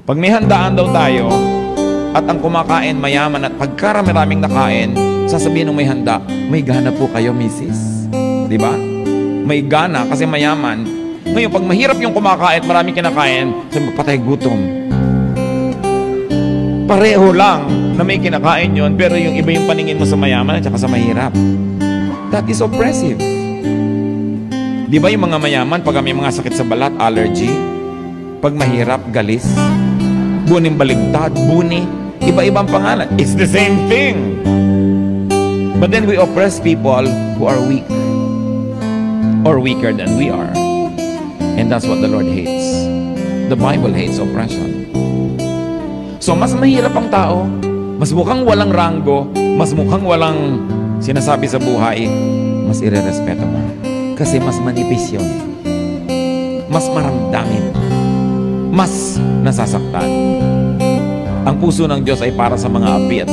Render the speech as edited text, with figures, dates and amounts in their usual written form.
Pag may handaan daw tayo, at ang kumakain mayaman at pagkarami-raming nakain, sasabihin ng may handa, may gana po kayo, misis. Di ba? May gana kasi mayaman. Ngayon, pag mahirap yung kumakain at maraming kinakain, sabi patay gutom. Pareho lang na may kinakain yon, pero yung iba yung paningin mo sa mayaman at saka sa mahirap. That is oppressive. Di ba yung mga mayaman, pag may mga sakit sa balat, allergy, pag mahirap, galis, buning baligtad, buni, iba-ibang pangalan. It's the same thing. But then we oppress people who are weak or weaker than we are. And that's what the Lord hates. The Bible hates oppression. So mas mahirap ang tao, mas mukhang walang ranggo, mas mukhang walang sinasabi sa buhay, mas irerespeto mo. Kasi mas manipis yun. Mas maramdamin. Mas nasasaktan. Ang puso ng Diyos ay para sa mga api at